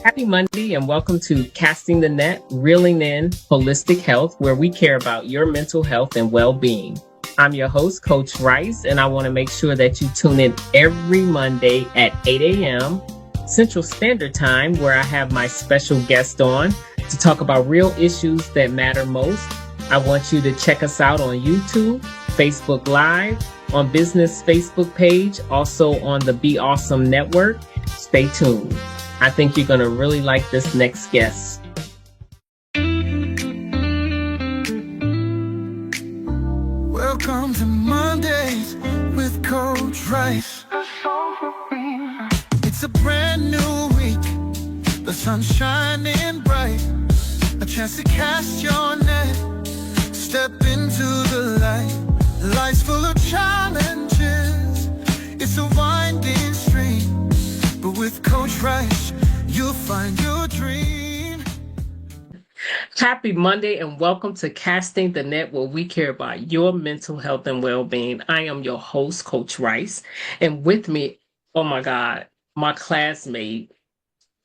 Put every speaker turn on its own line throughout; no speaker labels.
Happy Monday and welcome to Casting the Net, Reeling in Holistic Health, where we care about your mental health and well-being. I'm your host, Coach Rice, and I want to make sure that you tune in every Monday at 8 a.m. Central Standard Time, where I have my special guest on to talk about real issues that matter most. I want you to check us out on YouTube, Facebook Live, on Business Facebook page, also on the Be Awesome Network. Stay tuned. I think you're going to really like this next guest.
Welcome to Mondays with Coach Rice. It's a brand new week, the sun's shining bright, a chance to cast your net, step into the light. Life's full of challenges, it's a winding stream, but with Coach Rice, you'll find your dream.
Happy Monday and welcome to Casting the Net, where we care about your mental health and well-being. I am your host, Coach Rice, and with me, oh my God, my classmate.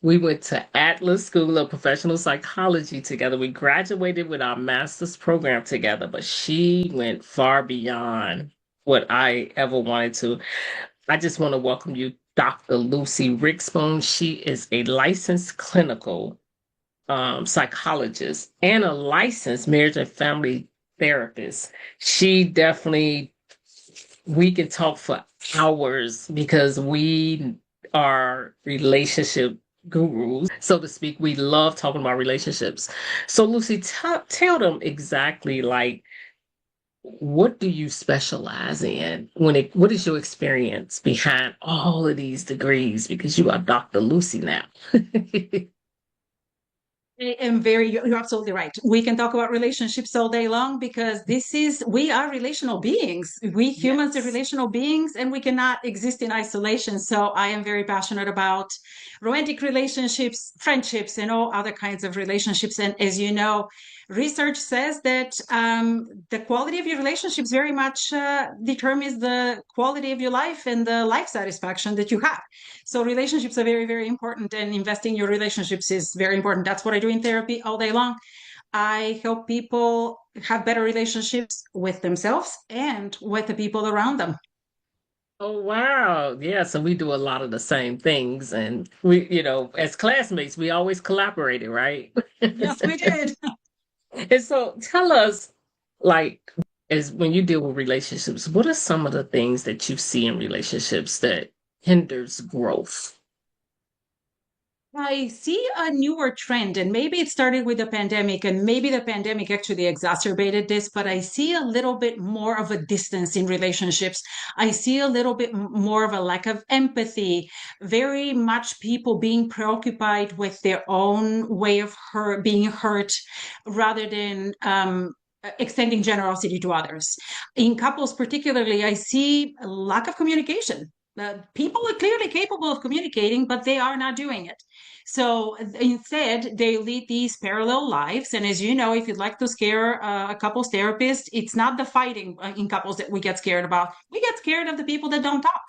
We went to Atlas School of Professional Psychology together. We graduated with our master's program together, but she went far beyond what I ever wanted to. I just want to welcome you, Dr. Lucy Rickspoone. She is a licensed clinical psychologist and a licensed marriage and family therapist. We can talk for hours because we are relationship gurus, so to speak. We love talking about relationships. So Lucy, tell them exactly, like, what do you specialize in? What is your experience behind all of these degrees? Because you are Dr. Lucy now.
You're absolutely right. We can talk about relationships all day long because we are relational beings. We humans are relational beings and we cannot exist in isolation. So I am very passionate about romantic relationships, friendships, and all other kinds of relationships. And as you know, research says that the quality of your relationships very much determines the quality of your life and the life satisfaction that you have. So relationships are very, very important, and investing in your relationships is very important. That's what I do in therapy all day long. I help people have better relationships with themselves and with the people around them.
Oh, wow. Yeah, so we do a lot of the same things. And we, as classmates, we always collaborated, right?
Yes, we did.
And so tell us, like, as when you deal with relationships, what are some of the things that you see in relationships that hinders growth?
I see a newer trend, and maybe it started with the pandemic, and maybe the pandemic actually exacerbated this, but I see a little bit more of a distance in relationships. I see a little bit more of a lack of empathy, very much people being preoccupied with their own way of being hurt rather than extending generosity to others. In couples, particularly, I see a lack of communication. People are clearly capable of communicating, but they are not doing it. So instead, they lead these parallel lives. And as you know, if you'd like to scare a couples therapist, it's not the fighting in couples that we get scared about. We get scared of the people that don't talk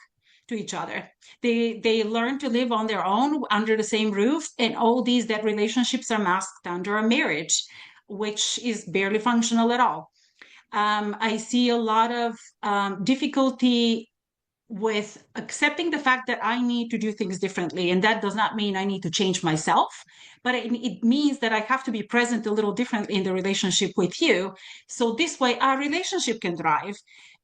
to each other. They learn to live on their own under the same roof, and all these that relationships are masked under a marriage, which is barely functional at all. I see a lot of difficulty with accepting the fact that I need to do things differently. And that does not mean I need to change myself, but it means that I have to be present a little differently in the relationship with you. So this way our relationship can thrive.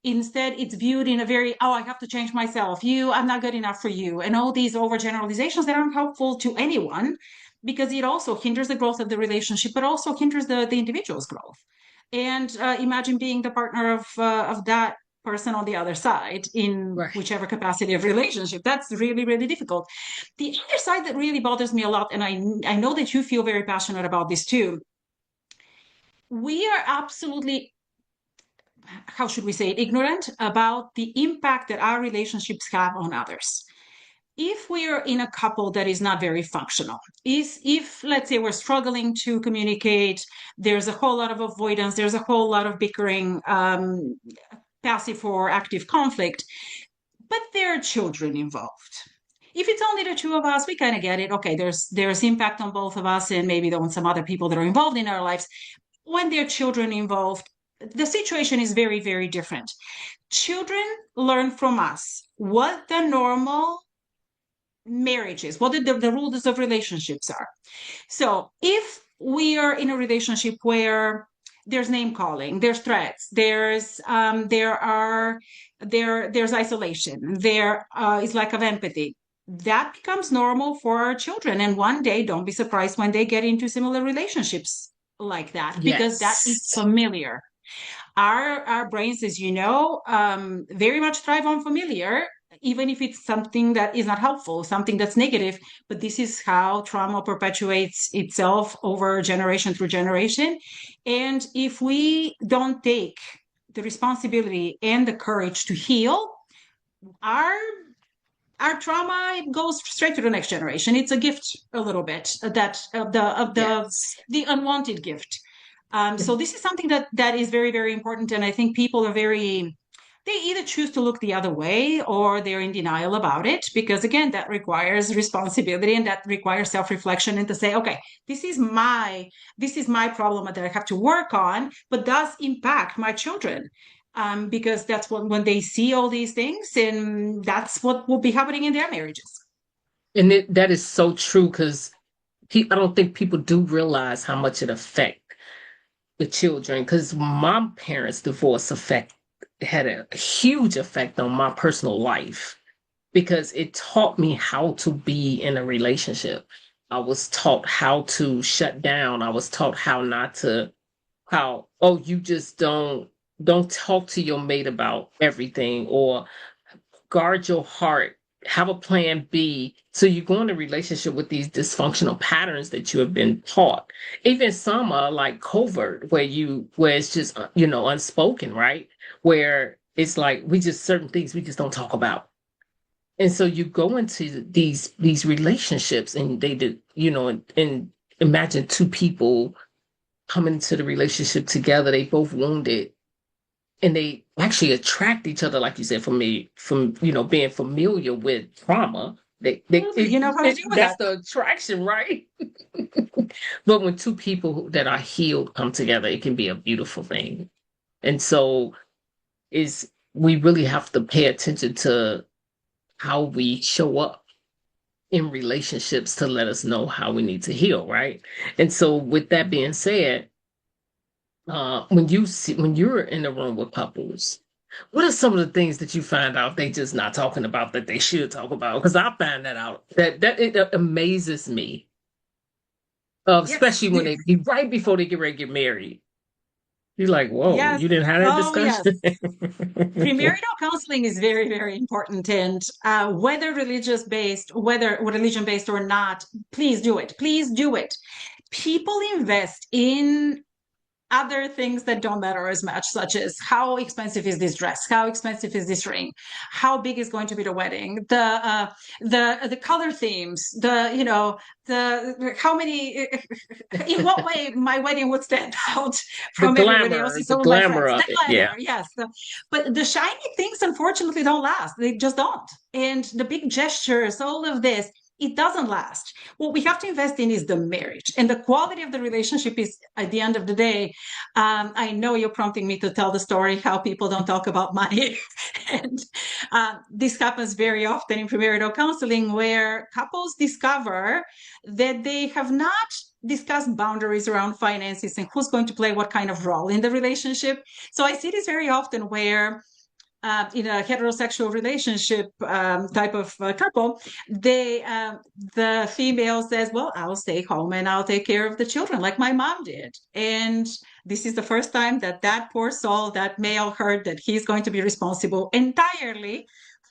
Instead, it's viewed in a very, oh, I have to change myself. I'm not good enough for you. And all these overgeneralizations that aren't helpful to anyone, because it also hinders the growth of the relationship, but also hinders the individual's growth. And imagine being the partner of that person on the other side in whichever capacity of relationship. That's really, really difficult. The other side that really bothers me a lot, and I know that you feel very passionate about this too, we are absolutely, how should we say it, ignorant about the impact that our relationships have on others. If we are in a couple that is not very functional, if let's say we're struggling to communicate, there's a whole lot of avoidance, there's a whole lot of bickering, passive or active conflict, but there are children involved. If it's only the two of us, we kind of get it. Okay, there's impact on both of us and maybe on some other people that are involved in our lives. When there are children involved, the situation is very, very different. Children learn from us what the normal marriage is, what the rules of relationships are. So if we are in a relationship where there's name calling, there's threats, there's isolation, there is lack of empathy, that becomes normal for our children. And one day, don't be surprised when they get into similar relationships like that, because that is
Yes.
familiar. Our brains, as you know, very much thrive on familiar, even if it's something that is not helpful, something that's negative. But this is how trauma perpetuates itself over generation through generation. And if we don't take the responsibility and the courage to heal, our our trauma goes straight to the next generation. It's a gift, a little bit, that
Yes.
the unwanted gift. So this is something that is very, very important, and I think people are very, they either choose to look the other way or they're in denial about it, because again, that requires responsibility and that requires self-reflection, and to say, okay, this is my problem that I have to work on, but does impact my children. Because that's what, when they see all these things, and that's what will be happening in their marriages.
And that is so true because I don't think people do realize how much it affects the children. Because my parents' divorce effect had a huge effect on my personal life because it taught me how to be in a relationship. I was taught how to shut down. I was taught how not to, how, oh, you just don't talk to your mate about everything, or guard your heart, have a plan B. So you go in a relationship with these dysfunctional patterns that you have been taught. Even some are like covert, where it's just unspoken, right? Where it's like we just, certain things we just don't talk about. And so you go into these relationships, and they did, and imagine two people coming into the relationship together. They both wounded, and they actually attract each other, like you said, from being familiar with trauma.
You know how to deal with
That's
that.
the attraction, right? But when two people that are healed come together, it can be a beautiful thing. And so is we really have to pay attention to how we show up in relationships to let us know how we need to heal, right? And so with that being said, when you're in a room with couples, what are some of the things that you find out they just not talking about that they should talk about? Because I find that out, that it amazes me,
Yes.
especially when they right before they get ready to get married. You're like, whoa,
Yes.
you didn't have that
Oh, yes.
discussion.
Premarital counseling is very, very important. And whether religion based or not, please do it. Please do it. People invest in other things that don't matter as much, such as how expensive is this dress, how expensive is this ring, how big is going to be the wedding, the color themes, the how many, in what way my wedding would stand out from everybody else's,
The
all of my
glamour
friends,
of
the
it. Yeah.
glamour, yes. But the shiny things, unfortunately, don't last. They just don't. And the big gestures, all of this, it doesn't last. What we have to invest in is the marriage, and the quality of the relationship is, at the end of the day. I know you're prompting me to tell the story how people don't talk about money. And this happens very often in premarital counseling, where couples discover that they have not discussed boundaries around finances and who's going to play what kind of role in the relationship. So I see this very often where in a heterosexual relationship type of couple, the female says, "Well, I'll stay home and I'll take care of the children, like my mom did." And this is the first time that that poor soul, that male, heard that he's going to be responsible entirely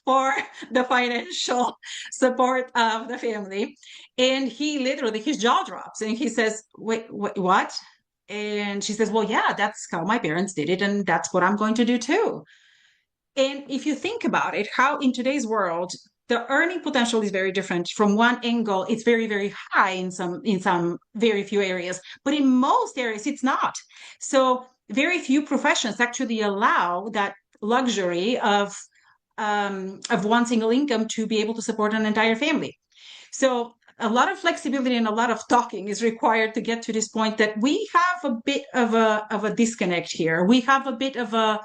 for the financial support of the family. And he literally, his jaw drops, and he says, "Wait, what?" And she says, "Well, yeah, that's how my parents did it, and that's what I'm going to do too." And if you think about it, how in today's world, the earning potential is very different. From one angle, it's very, very high in some very few areas, but in most areas, it's not. So very few professions actually allow that luxury of of one single income to be able to support an entire family. So a lot of flexibility and a lot of talking is required to get to this point that we have a bit of a disconnect here. We have a bit of a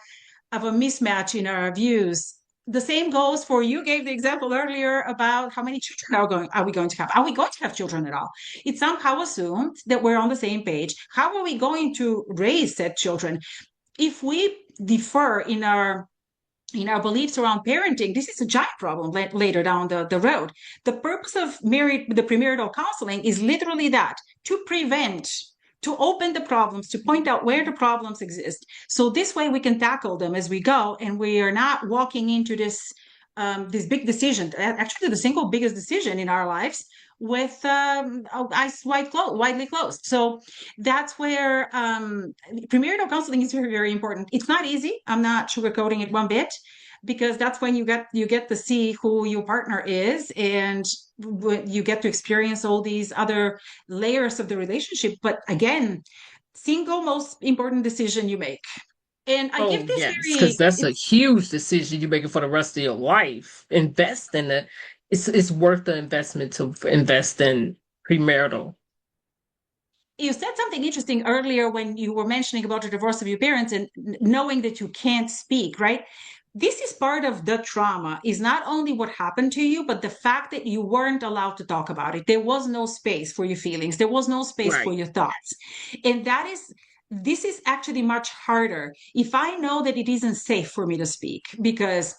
mismatch in our views. The same goes for, you gave the example earlier about how many children are we going to have? Are we going to have children at all? It's somehow assumed that we're on the same page. How are we going to raise said children? If we differ in our beliefs around parenting, this is a giant problem later down the road. The purpose of the premarital counseling is literally that, to prevent, to open the problems, to point out where the problems exist. So this way we can tackle them as we go, and we are not walking into this big decision, actually the single biggest decision in our lives, with eyes widely closed. So that's where premarital counseling is very, very important. It's not easy. I'm not sugarcoating it one bit, because that's when you get to see who your partner is, and you get to experience all these other layers of the relationship. But again, single most important decision you make. And I give this
yes, because that's a huge decision you're making for the rest of your life. Invest in it. It's worth the investment to invest in premarital.
You said something interesting earlier when you were mentioning about the divorce of your parents and knowing that you can't speak, right? This is part of the trauma, is not only what happened to you, but the fact that you weren't allowed to talk about it. There was no space for your feelings. There was no space for your thoughts. And this is actually much harder if I know that it isn't safe for me to speak, because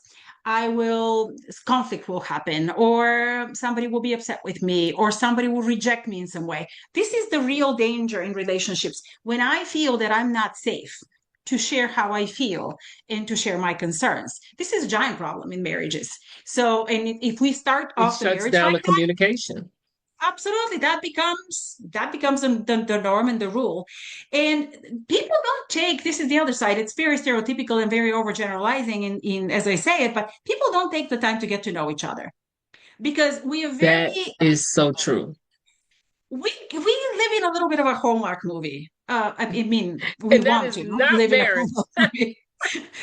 conflict will happen, or somebody will be upset with me, or somebody will reject me in some way. This is the real danger in relationships. When I feel that I'm not safe to share how I feel and to share my concerns, this is a giant problem in marriages. So, and if we start off the marriage
down
like
the communication.
Absolutely, that becomes the norm and the rule. And people don't take, this is the other side, it's very stereotypical and very overgeneralizing in as I say it, but people don't take the time to get to know each other, because we are very,
that is so true.
We live in a little bit of a Hallmark movie. I mean, we
and that
want
is
to
not
live
marriage.
in a Hallmark movie.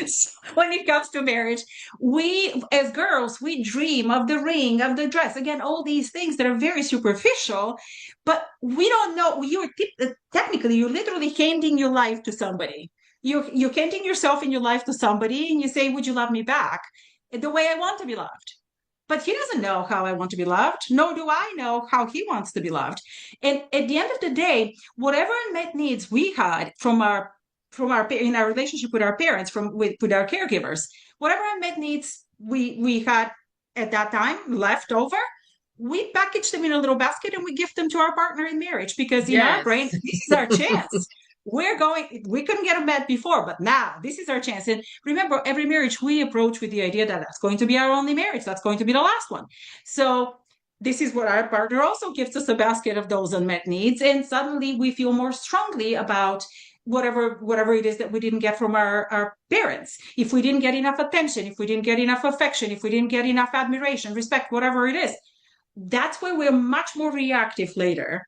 So when it comes to marriage, we as girls, we dream of the ring, of the dress, again, all these things that are very superficial, but we don't know. Technically, you're literally handing your life to somebody. You're handing yourself in your life to somebody, and you say, would you love me back the way I want to be loved? But he doesn't know how I want to be loved, nor do I know how he wants to be loved. And at the end of the day, whatever unmet needs we had in our relationship with our parents, with our caregivers, whatever unmet needs we had at that time left over, we package them in a little basket and we give them to our partner in marriage, because in our brain, this is our chance. We couldn't get a met before, but now this is our chance. And remember, every marriage we approach with the idea that that's going to be our only marriage, that's going to be the last one. So this is what our partner also gives us, a basket of those unmet needs, and suddenly we feel more strongly about whatever it is that we didn't get from our parents. If we didn't get enough attention, if we didn't get enough affection, if we didn't get enough admiration, respect, whatever it is, that's where we're much more reactive later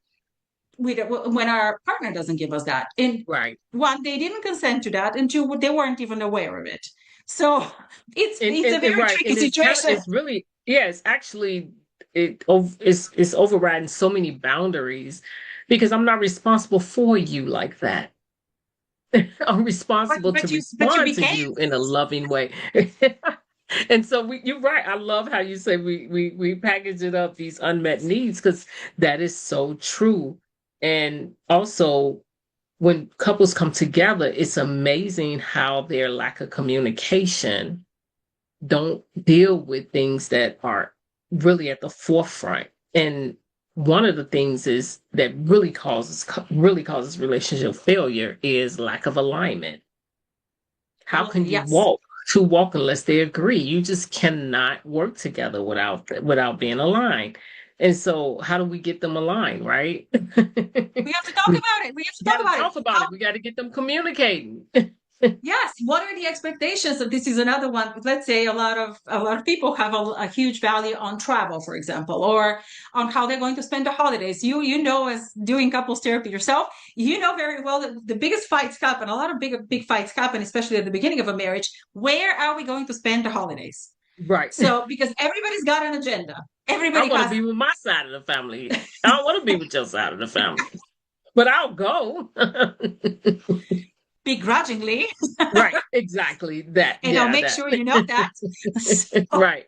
when our partner doesn't give us that. And one, they didn't consent to that, and two, they weren't even aware of it. So it's a very tricky situation.
It's really, it's actually, it's overriding so many boundaries, because I'm not responsible for you like that. I'm responsible to respond to you in a loving way. And so you're right. I love how you say we package it up, these unmet needs, because that is so true. And also, when couples come together, it's amazing how their lack of communication don't deal with things that are really at the forefront. And one of the things is that really causes relationship failure is lack of alignment. How can you walk unless they agree? You just cannot work together without being aligned. And so how do we get them aligned, right?
We have to talk about it. We
got to get them communicating.
Yes. What are the expectations? So this is another one. Let's say a lot of people have a huge value on travel, for example, or on how they're going to spend the holidays. You know, as doing couples therapy yourself, you know very well that the biggest fights happen. A lot of big fights happen, especially at the beginning of a marriage. Where are we going to spend the holidays?
Right.
So because everybody's got an agenda,
I
everybody
want to
has
be with my side of the family. I don't want to be with your side of the family, but I'll go.
begrudgingly,
Right. Exactly. That.
and I'll
Yeah.
make
That.
sure you know that. So,
Right.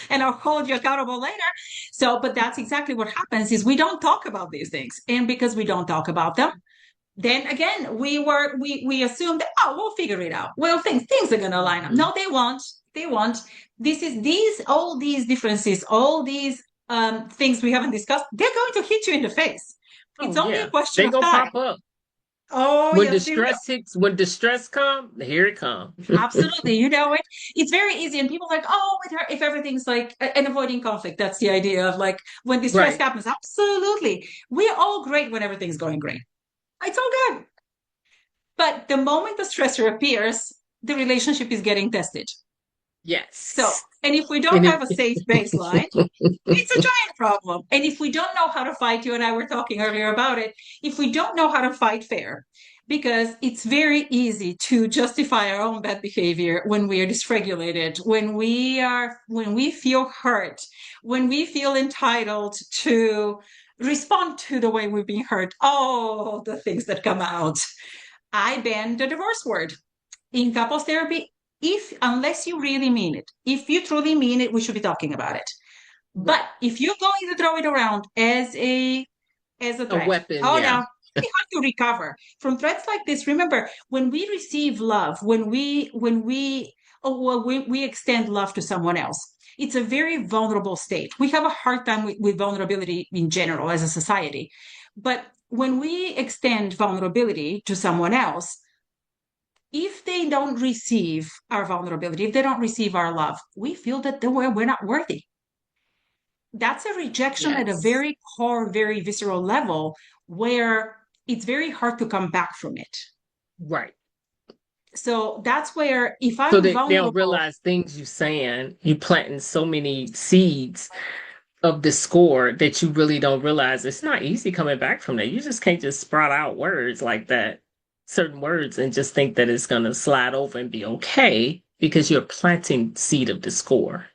and I'll hold you accountable later. So, but that's exactly what happens is we don't talk about these things. And because we don't talk about them, then again, we assume that, oh, we'll figure it out. Well, things are gonna line up.
Mhm.
No, they won't. They won't. This is these all these differences, all these things we haven't discussed, they're going to hit you in the face. It's
Oh
only a
yeah.
question
They
of
gonna
time.
pop up.
Oh,
When
yes, they will.
distress hits, when distress comes, here it comes.
Absolutely. You know it. It's very easy. And people are like, oh, with her, if everything's like, and avoiding conflict, that's the idea of like when distress
Right.
happens. Absolutely. We're all great when everything's going great. It's all good. But the moment the stressor appears, the relationship is getting tested. So,
Yes.
and if we don't
And
have a safe baseline,
it,
it's a giant problem. And if we don't know how to fight, you and I were talking earlier about it, if we don't know how to fight fair, because it's very easy to justify our own bad behavior when we are dysregulated, when we feel hurt, when we feel entitled to respond to the way we're being hurt, all the things that come out. I ban the divorce word in couples therapy. If unless you really mean it, if you truly mean it, we should be talking about it.
right.
But if you're going to throw it around as a
A
threat,
weapon,
oh
yeah.
no, we have to recover from threats like this. Remember, when we receive love, when we extend love to someone else, it's a very vulnerable state. We have a hard time with vulnerability in general as a society. But when we extend vulnerability to someone else, if they don't receive our vulnerability, if they don't receive our love, we feel that we're not worthy. That's a rejection at a
Yes.
very core, very visceral level where it's very hard to come back from it.
Right.
So that's where if
So
I'm
they don't
vulnerable,
realize things you saying, you planting so many seeds of discord that you really don't realize it's not easy coming back from that. You just can't just sprout out words like that, certain words, and just think that it's gonna slide over and be okay because you're planting seed of discord.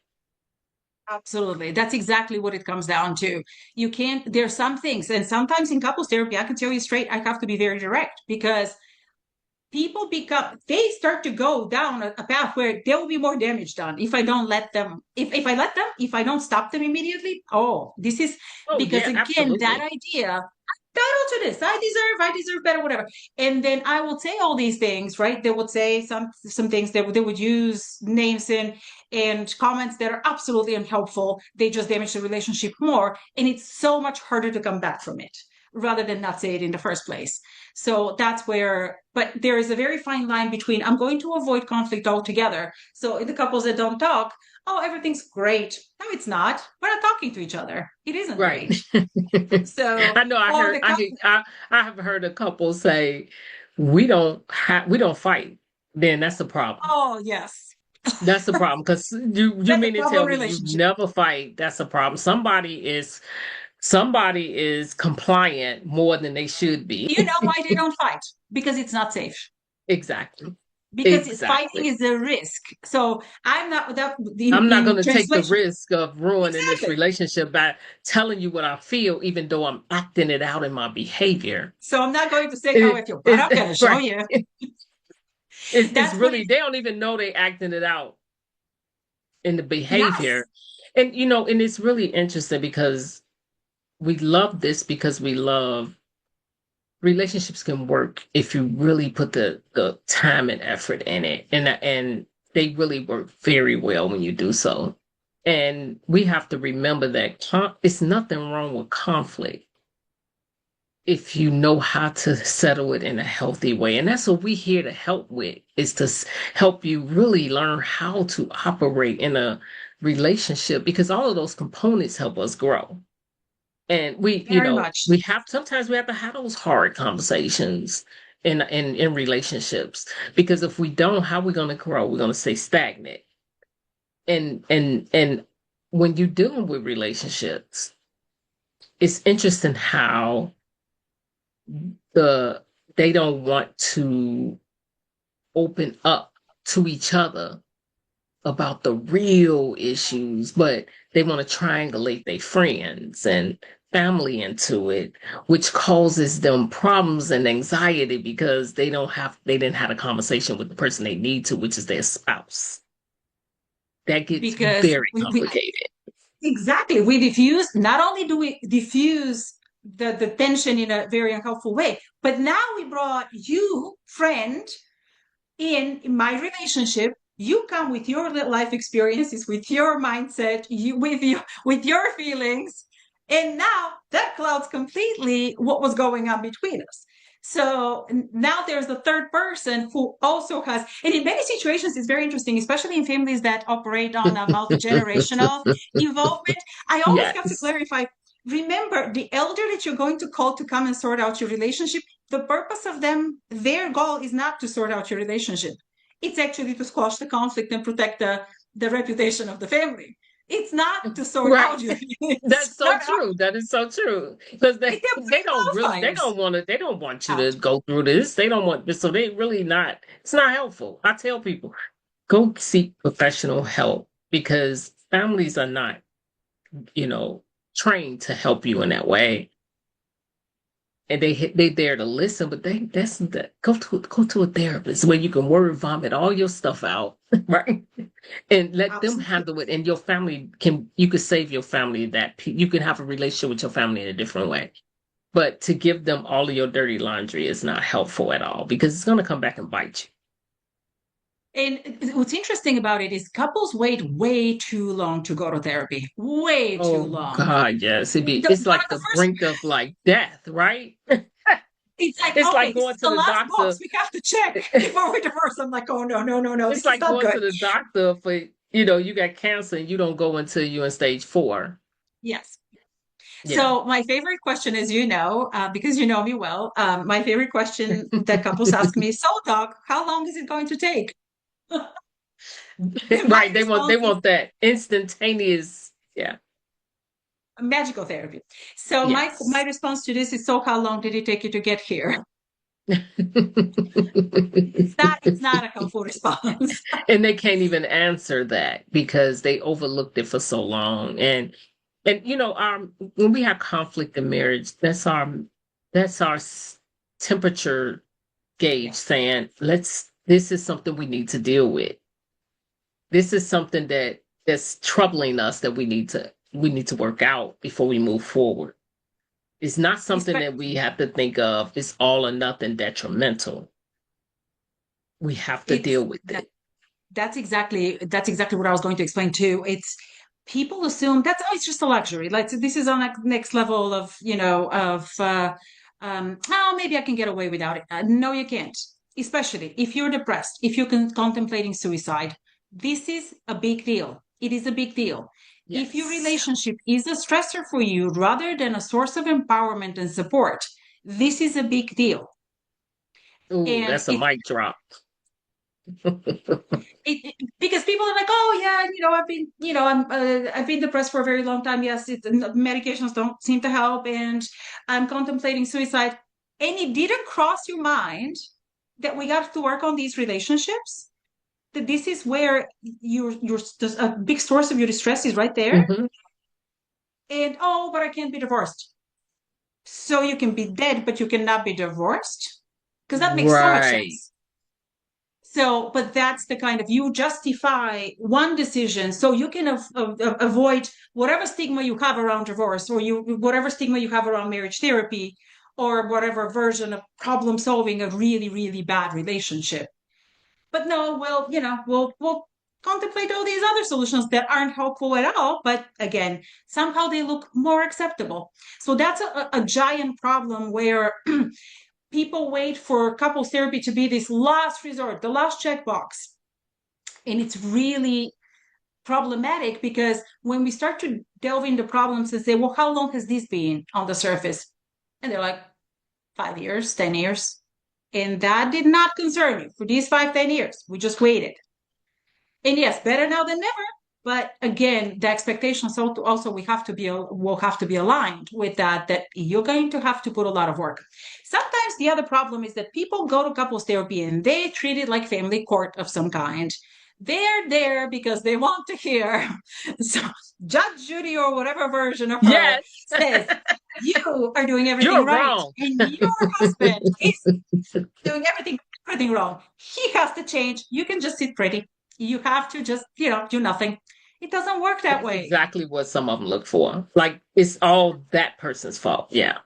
absolutely, that's exactly what it comes down to. You can't, there's some things, and sometimes in couples therapy, I can tell you straight, I have to be very direct because people become they start to go down a path where there will be more damage done if I don't let them if I let them if I don't stop them immediately. Oh, this is
Oh
because
yeah,
again that
absolutely.
idea entitled to this, I deserve better, whatever. And then I will say all these things, right? They would say some things that they would use names in and comments that are absolutely unhelpful. They just damage the relationship more, and it's so much harder to come back from it rather than not say it in the first place. So that's where, but there is a very fine line between I'm going to avoid conflict altogether. So in the couples that don't talk, oh, everything's great. No, it's not. We're not talking to each other. It isn't
Right.
great. So,
I know
or the couple,
I have heard a couple say we don't fight. Then that's a problem.
oh, yes.
That's the problem because you
That's a
mean to
problem
tell me you
relationship.
never fight? That's a problem. Somebody is compliant more than they should be.
You know why they don't fight? Because it's not safe.
Exactly.
Because fighting
Exactly.
is a risk. So I'm not that
I'm not going
in
to take the
translation.
risk of ruining this
Exactly.
relationship by telling you what I feel, even though I'm acting it out in my behavior.
So I'm not going to say how
It,
I feel, but
it,
I'm going to show
right.
you.
It's
That's what
really,
it
they don't even know they acting it out in the
yes.
behavior. And, and it's really interesting because we love this because we love relationships can work if you really put the time and effort in it. And they really work very well when you do so. And we have to remember that it's nothing wrong with conflict if you know how to settle it in a healthy way. And that's what we're here to help with, is to help you really learn how to operate in a relationship because all of those components help us grow. And
Very much.
we have sometimes we have to have those hard conversations in relationships because if we don't, how are we going to grow? We're going to stay stagnant. And when you're dealing with relationships, it's interesting how the they don't want to open up to each other about the real issues, but they want to triangulate their friends and family into it, which causes them problems and anxiety because they didn't have a conversation with the person they need to, which is their spouse. That gets
because
very complicated.
exactly, we diffuse, not only do we diffuse the tension in a very unhelpful way, but now we brought you, friend, in my relationship. You come with your life experiences, with your mindset, with your feelings, and now that clouds completely what was going on between us. So now there's the third person who also has, and in many situations, it's very interesting, especially in families that operate on a multi-generational involvement. I always have to
Yes.
clarify, remember, the elder that you're going to call to come and sort out your relationship, the purpose of them, their goal is not to sort out your relationship. It's actually to squash the conflict and protect the reputation of the family. It's not to sort
Right.
out your
That's
feelings. No,
so
no.
true. That is so true. Because
They're pre-qualifiers.
they don't want you to
Out.
go through this. They don't want this. So they really not, it's not helpful. I tell people, go seek professional help because families are not, you know, trained to help you in that way. And they there to listen, but go to a therapist where you can word vomit all your stuff out, right? And let them
Absolutely.
handle it. And your family you could save your family you can have a relationship with your family in a different way. But to give them all of your dirty laundry is not helpful at all because it's going to come back and bite
And what's interesting about it is couples wait way too long to go to therapy. Way
you.
too
Oh
long.
God, yes. It's
One
like
of the
the
first,
brink of like death, right?
it's like,
It's
okay,
like
this
going
is
to
the
the
last
doctor.
box we have to check before we divorce. I'm like, oh, no, no, no, no,
It's
this is
like
not
going
good.
to the doctor for, you got cancer and you don't go until you're in stage 4.
Yes.
Yeah.
So my favorite question, as you know, because you know me well, my favorite question that couples ask me, so doc, how long is it going to take? And my
Right. They
response is
want that instantaneous. Yeah.
magical therapy. So my
Yes.
response to this is, so how long did it take you to get here? It's not a helpful response.
And they can't even answer that because they overlooked it for so long. And when we have conflict in marriage, that's our temperature gauge
Yes.
saying, this is something we need to deal with. This is something that's troubling us that we need to work out before we move forward. It's not something
Espe-
that we have to think of. It's all or nothing detrimental. We have to
It's
deal with
that
it.
that's exactly what I was going to explain too. It's people assume that's, oh, it's just a luxury. Like, so this is on a next level of, oh, maybe I can get away without it. No, you can't. Especially if you're depressed, if you're contemplating suicide, this is a big deal. It is a big deal. If your
Yes.
relationship is a stressor for you rather than a source of empowerment and support, this is a big deal.
Ooh,
And
that's a mic drop.
because people are like, oh yeah, I've been depressed for a very long time. Yes, medications don't seem to help, and I'm contemplating suicide. And it didn't cross your mind that we got to work on these relationships. That this is where your a big source of your distress is right there.
Mhm.
And oh, but I can't be divorced. So you can be dead, but you cannot be divorced, because that makes so much
Right.
sense. So, but that's the kind of, you justify one decision so you can avoid whatever stigma you have around divorce, or whatever stigma you have around marriage therapy, or whatever version of problem solving a really, really bad relationship. But no, we'll contemplate all these other solutions that aren't helpful at all, but again, somehow they look more acceptable. So that's a giant problem where people wait for couples therapy to be this last resort, the last checkbox. And it's really problematic because when we start to delve into problems and say, well, how long has this been on the surface? And they're like, 5 years, 10 years. And that did not concern you for these 5, 10 years. We just waited. And yes, better now than never. But again, the expectations also will have to be aligned with that you're going to have to put a lot of work. Sometimes the other problem is that people go to couples therapy and they treat it like family court of some kind. They're there because they want to hear. So Judge Judy or whatever version of her
Yes,
says, you are doing everything
you're
right.
wrong.
And your husband is doing everything wrong. He has to change. You can just sit pretty. You have to just, do nothing. It doesn't work that
That's
way.
exactly what some of them look for. Like it's all that person's fault. Yeah.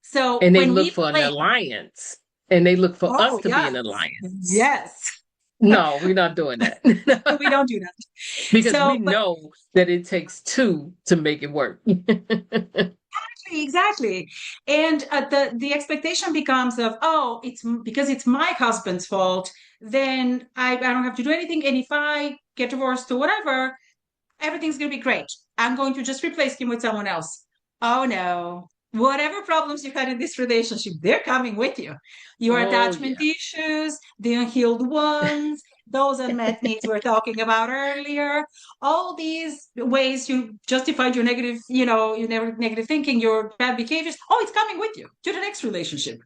So
And they
when
look
we
for an
blame,
alliance. And they look for us
oh,
to be
yes,
an alliance.
yes,
No, we're not doing that.
we don't do that.
Because we
So, but
know that it takes two to make it work.
exactly. And the expectation becomes of, oh, because it's my husband's fault, then I don't have to do anything. And if I get divorced or whatever, everything's going to be great. I'm going to just replace him with someone else. Oh no. Whatever problems you had in this relationship, they're coming with you. Your
Oh,
attachment
yeah.
issues, the unhealed ones, those unmet needs we're talking about earlier, all these ways you justified your negative, your negative thinking, your bad behaviors. Oh, it's coming with you to the next relationship.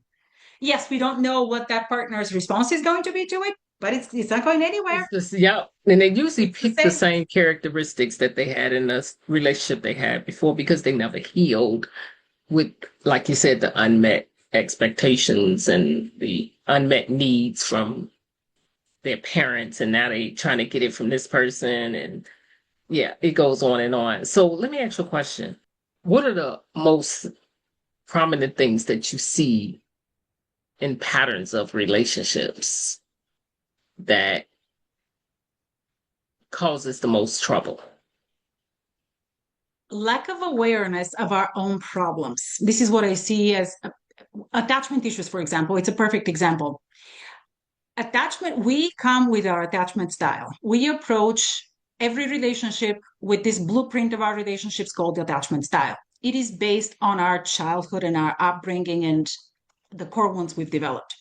Yes, we don't know what that partner's response is going to be to it, but it's not going anywhere.
It's just, yeah. And they usually
It's the
pick the
same.
same characteristics that they had in the relationship they had before because they never healed with, like you said, the unmet expectations and the unmet needs from their parents. And now they trying to get it from this person. And yeah, it goes on and on. So let me ask you a question. What are the most prominent things that you see in patterns of relationships that causes the most trouble?
Lack of awareness of our own problems. This is what I see as attachment issues, for example. It's a perfect example. Attachment, we come with our attachment style. We approach every relationship with this blueprint of our relationships called the attachment style. It is based on our childhood and our upbringing and the core ones we've developed.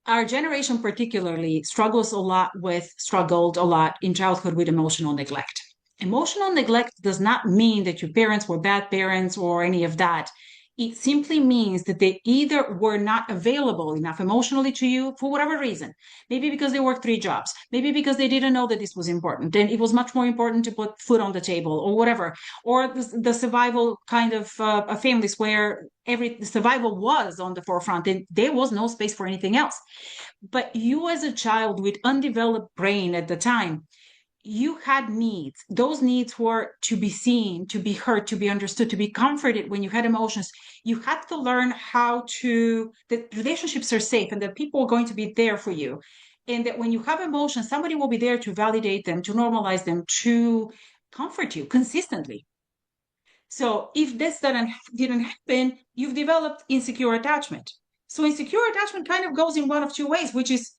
Our generation particularly struggled a lot in childhood with emotional neglect. Emotional neglect does not mean that your parents were bad parents or any of that. It simply means that they either were not available enough emotionally to you for whatever reason. Maybe because they worked 3 jobs, maybe because they didn't know that this was important and it was much more important to put food on the table or whatever, or the survival kind of families where the survival was on the forefront and there was no space for anything else. But you, as a child with undeveloped brain at the time, you had needs. Those needs were to be seen, to be heard, to be understood, to be comforted when you had emotions. You had to learn that relationships are safe and that people are going to be there for you. And that when you have emotions, somebody will be there to validate them, to normalize them, to comfort you consistently. So if this didn't happen, you've developed insecure attachment. So insecure attachment kind of goes in one of two ways, which is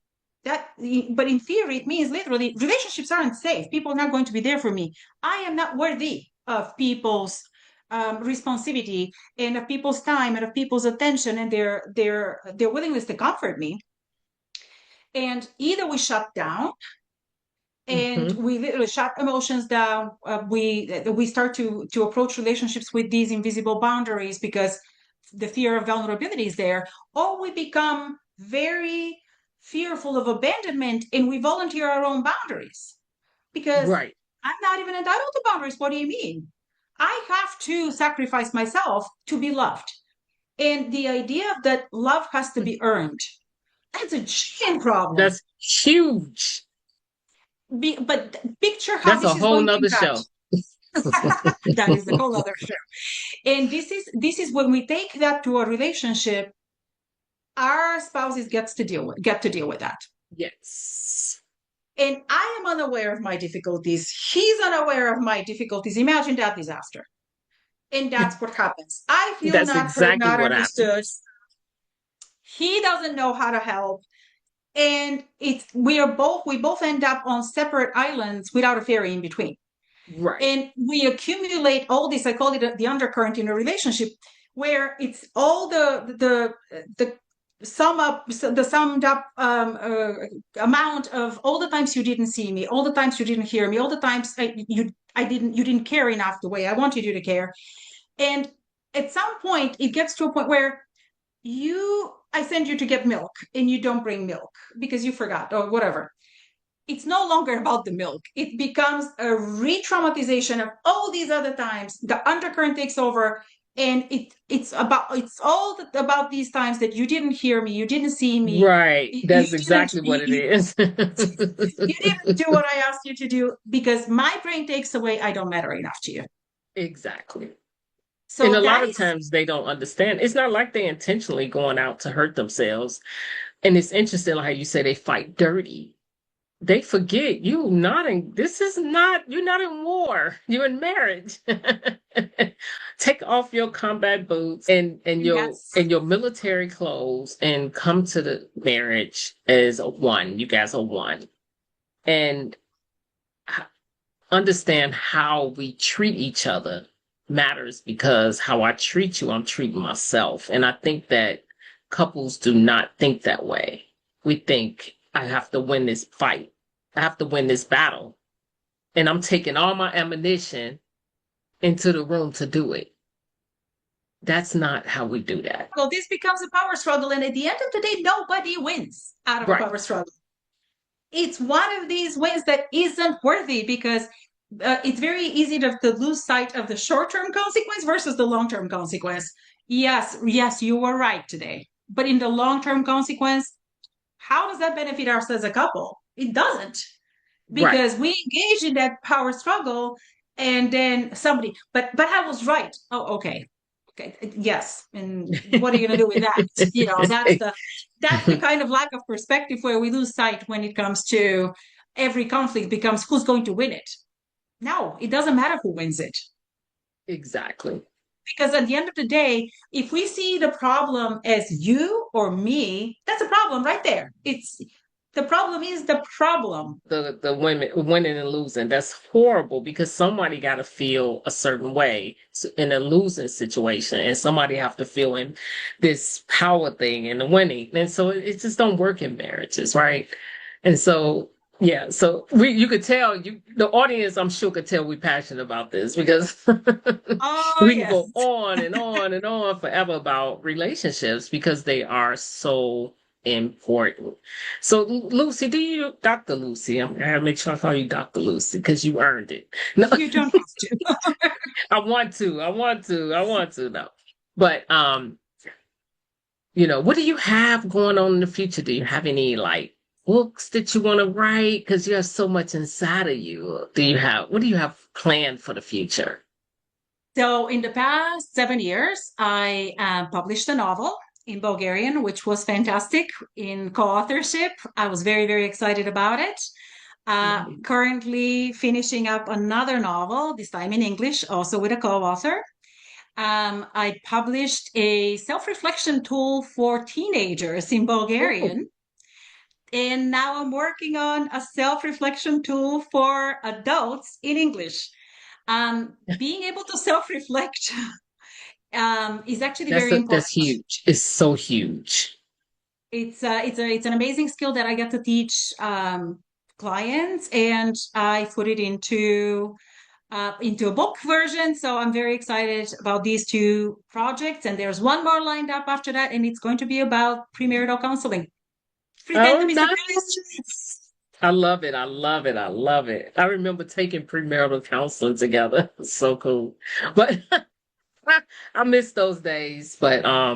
that, but in theory, it means literally relationships aren't safe. People are not going to be there for me. I am not worthy of people's responsivity and of people's time and of people's attention and their willingness to comfort me. And either we shut down and
Mm-hmm.
we literally shut emotions down. We start to approach relationships with these invisible boundaries because the fear of vulnerability is there, or we become very fearful of abandonment and we volunteer our own boundaries because
Right.
I'm not even entitled to boundaries. What do you mean? I have to sacrifice myself to be loved. And the idea that love has to be earned, that's a giant problem.
That's huge.
But picture how
That's a
this is
whole
going to
nother
impact.
show.
That is a whole other show. And this is when we take that to a relationship, our spouses get to deal with that.
Yes.
And I am unaware of my difficulties. He's unaware of my difficulties. Imagine that disaster. And that's what happens. I feel
That's
not heard,
exactly
not
what
understood.
happens.
He doesn't know how to help. And we both end up on separate islands without a ferry in between.
Right.
And we accumulate all this, I call it the undercurrent in a relationship, where it's all the summed up amount of all the times you didn't see me, all the times you didn't hear me, all the times you didn't care enough the way I wanted you to care. And at some point it gets to a point where I send you to get milk and you don't bring milk because you forgot or whatever. it's no longer about the milk. It becomes a re-traumatization of all these other times. The undercurrent takes over, and it's all about these times that you didn't hear me, you didn't see me,
Right.
you
That's
didn't
exactly what it
you,
is.
you didn't do what I asked you to do because my brain takes away. I don't matter enough to you.
Exactly. And a
So
lot
that
of
is
times they don't understand. It's not like they intentionally going out to hurt themselves. And it's interesting how you say they fight dirty. They forget you not in this is not you're not in war. You're in marriage. Take off your combat boots
yes.
and your military clothes and come to the marriage as a one. You guys are one. And understand how we treat each other matters because how I treat you, I'm treating myself. And I think that couples do not think that way. We think, I have to win this fight, I have to win this battle. And I'm taking all my ammunition into the room to do it. That's not how we do that.
So this becomes a power struggle, and at the end of the day, nobody wins out of a
Right.
power struggle. It's one of these wins that isn't worthy because it's very easy to lose sight of the short-term consequence versus the long-term consequence. Yes, you were right today. But in the long-term consequence, how does that benefit us as a couple? It doesn't,
Right.
because we engage in that power struggle, and then somebody, but I was right. Oh, okay, yes. And what are you going to do with that? That's the kind of lack of perspective where we lose sight when it comes to every conflict becomes who's going to win it. No, it doesn't matter who wins it.
Exactly.
Because at the end of the day, if we see the problem as you or me, that's a problem right there. It's the problem is the problem.
The women winning and losing, that's horrible because somebody got to feel a certain way in a losing situation, and somebody have to feel in this power thing in the winning, and so it just don't work in marriages, right? And so yeah, so you could tell the audience, I'm sure, could tell we're passionate about this because
Oh,
we can
yes.
go on and on and on forever about relationships because they are so important. So, Lucy, Dr. Lucy, I'm gonna make sure I call you Dr. Lucy because you earned it. No,
You don't have to.
I want to, no. But, what do you have going on in the future? Do you have any like books that you want to write? Because you have so much inside of you. What do you have planned for the future?
So, in the past 7 years, I published a novel in Bulgarian, which was fantastic in co authorship. I was very, very excited about it. Currently finishing up another novel, this time in English, also with a co author. I published a self reflection tool for teenagers in
Oh,
Bulgarian. And now I'm working on a self reflection tool for adults in English. Being able to self reflect is actually very
that's
important.
huge. It's so huge.
It's an amazing skill that I get to teach clients, and I put it into a book version. So I'm very excited about these two projects, and there's one more lined up after that, and it's going to be about premarital counseling. Pretend
Oh,
to be surprised.
nice. I love it. I love it. I love it. I remember taking premarital counseling together. So cool. But I miss those days. But yeah,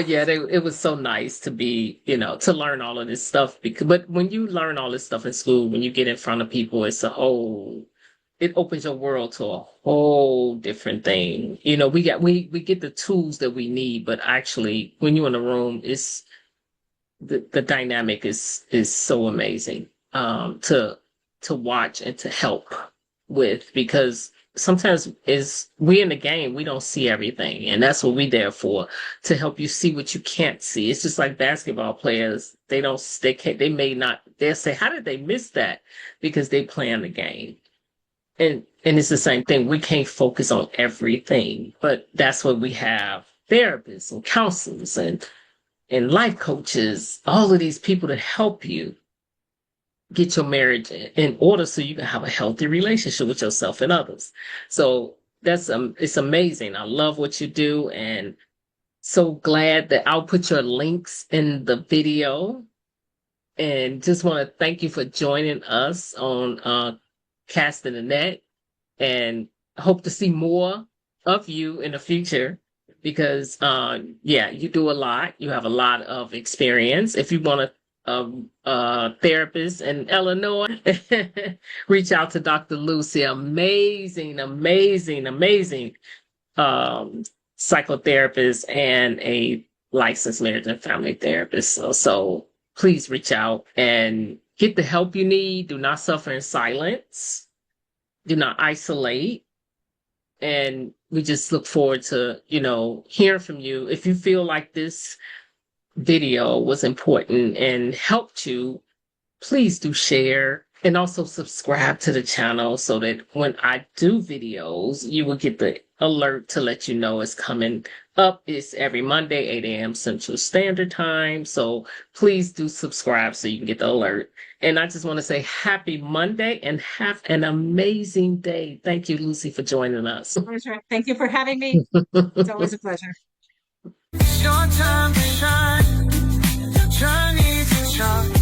Yes.
it was so nice to be, to learn all of this stuff but when you learn all this stuff in school, when you get in front of people, it opens your world to a whole different thing. We get the tools that we need, but actually when you're in a room, it's the dynamic is so amazing to watch and to help with because sometimes is we in the game we don't see everything, and that's what we there for, to help you see what you can't see. It's just like basketball players, they can't, they may not, they'll say, how did they miss that? Because they play in the game. And it's the same thing, we can't focus on everything, but that's what we have therapists and counselors and life coaches, all of these people to help you get your marriage in order so you can have a healthy relationship with yourself and others. So it's amazing. I love what you do, and so glad that I'll put your links in the video and just want to thank you for joining us on Casting the Net, and hope to see more of you in the future because, yeah, you do a lot. You have a lot of experience. If you want a therapist in Illinois, reach out to Dr. Lucy. Amazing, amazing, amazing psychotherapist and a licensed marriage and family therapist. So please reach out and get the help you need. Do not suffer in silence. Do not isolate. And we just look forward to, hearing from you. If you feel like this video was important and helped you, please do share and also subscribe to the channel so that when I do videos, you will get the alert to let you know it's coming up. It's every Monday, 8 a.m. Central Standard Time. So please do subscribe so you can get the alert. And I just want to say happy Monday and have an amazing day. Thank you, Lucy, for joining us.
Pleasure. Thank you for having me. It's always a pleasure.
It's your time to shine. Journey to shine.